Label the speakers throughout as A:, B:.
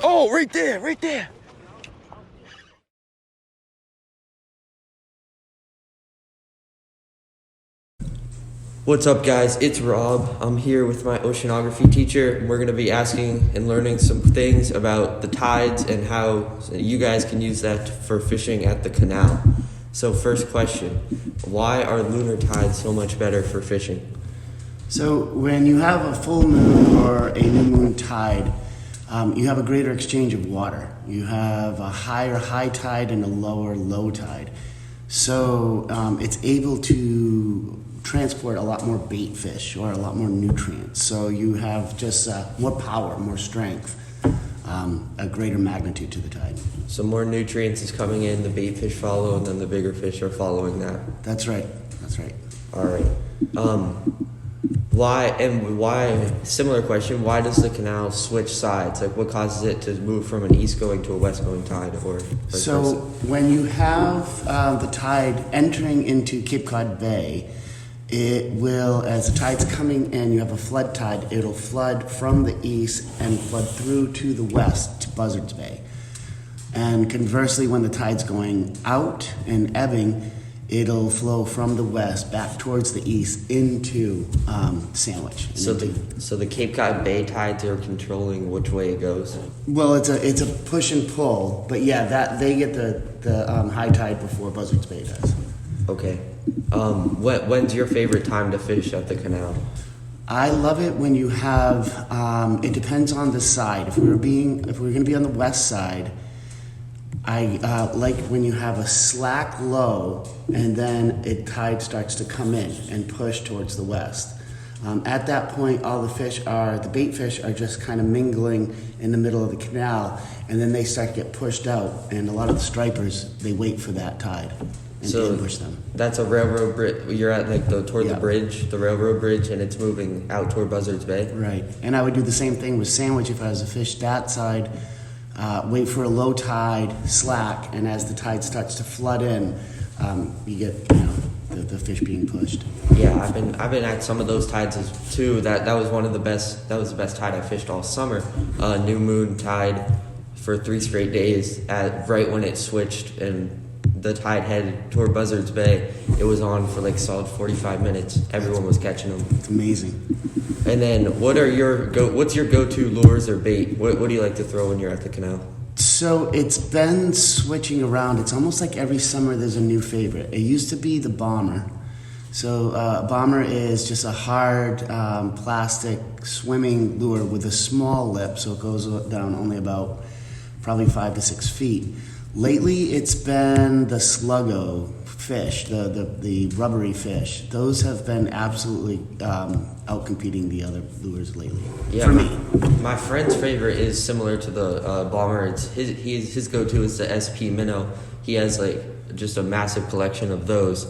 A: Oh, right there, right there. What's up, guys? It's Rob. I'm here with my oceanography teacher. We're going to be asking and learning some things about the tides and how you guys can use that for fishing at the canal. So first question, why are lunar tides so much better for fishing?
B: So when you have a full moon or a new moon tide, you have a greater exchange of water. You have a higher high tide and a lower low tide. So it's able to transport a lot more bait fish or a lot more nutrients. So you have just more power, more strength, a greater magnitude to the tide.
A: So more nutrients is coming in, the bait fish follow, and then the bigger fish are following that.
B: That's right. That's right.
A: All right. Why, similar question, why does the canal switch sides? Like what causes it to move from an east going to a west going tide or vice
B: So
A: versa?
B: when you have the tide entering into Cape Cod Bay, it will, as the tide's coming in, you have a flood tide, it'll flood from the east and flood through to the west to Buzzards Bay. And conversely, when the tide's going out and ebbing, it'll flow from the west back towards the east into Sandwich.
A: So the Cape Cod Bay tides are controlling which way it goes?
B: Well, it's a push and pull, but yeah, that they get the high tide before Buzzards Bay does.
A: Okay. When's your favorite time to fish at the canal?
B: I love it when you have. It depends on the side. If we're going to be on the west side, I like when you have a slack low and then tide starts to come in and push towards the west. At that point, all the bait fish are just kind of mingling in the middle of the canal, and then they start to get pushed out. And a lot of the stripers, they wait for that tide and ambush them.
A: That's a railroad bridge. You're at toward the bridge, the railroad bridge, and it's moving out toward Buzzards Bay.
B: Right, and I would do the same thing with Sandwich if I was to fish that side. Wait for a low tide, slack, and as the tide starts to flood in, you get the fish being pushed.
A: Yeah, I've been at some of those tides too. That was the best tide I fished all summer. New moon tide for 3 straight days. Right when it switched and the tide headed toward Buzzards Bay, it was on for like solid 45 minutes. Everyone was catching them.
B: It's amazing.
A: And then, what's your go-to lures or bait? What do you like to throw when you're at the canal?
B: So it's been switching around. It's almost like every summer there's a new favorite. It used to be the bomber. So a bomber is just a hard plastic swimming lure with a small lip, so it goes down only about probably 5 to 6 feet. Lately, it's been the sluggo fish, the rubbery fish. Those have been absolutely outcompeting the other lures lately.
A: Yeah,
B: for me.
A: My friend's favorite is similar to the bomber. It's his go-to is the SP minnow. He has just a massive collection of those.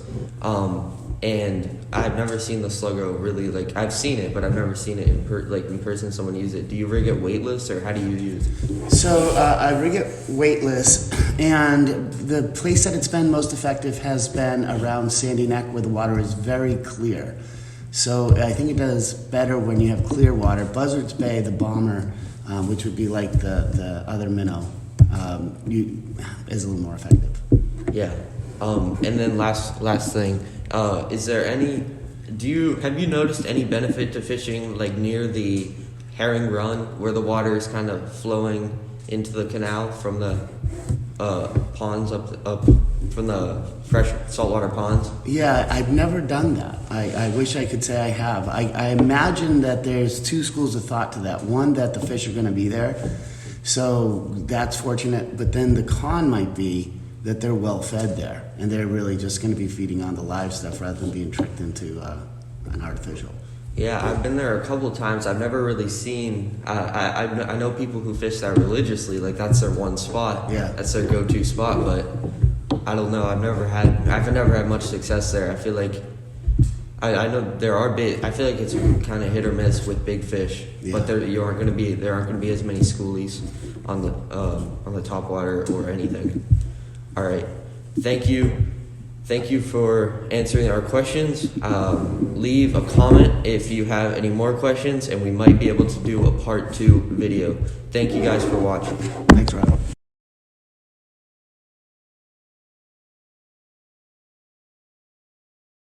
A: And I've never seen the sluggo really, I've seen it, but I've never seen it in person, someone use it. Do you rig it weightless, or how do you use it?
B: So I rig it weightless, and the place that it's been most effective has been around Sandy Neck, where the water is very clear. So I think it does better when you have clear water. Buzzards Bay, the bomber, which would be like the other minnow, is a little more effective.
A: Yeah. And then last thing. Have you noticed any benefit to fishing near the herring run where the water is kind of flowing into the canal from the ponds up from the fresh saltwater ponds?
B: Yeah, I've never done that. I wish I could say I have. I imagine that there's 2 schools of thought to that. One, that the fish are going to be there, so that's fortunate, but then the con might be that they're well fed there, and they're really just going to be feeding on the live stuff rather than being tricked into an artificial.
A: Yeah, I've been there a couple of times. I've never really seen. I know people who fish that religiously. That's their one spot.
B: Yeah,
A: that's their go-to spot. But I don't know. I've never had much success there. I feel like I know there are big. I feel like it's kind of hit or miss with big fish. Yeah. But there aren't going to be as many schoolies on the top water or anything. All right, thank you. Thank you for answering our questions. Leave a comment if you have any more questions, and we might be able to do a part 2 video. Thank you guys for watching.
B: Thanks, Rob.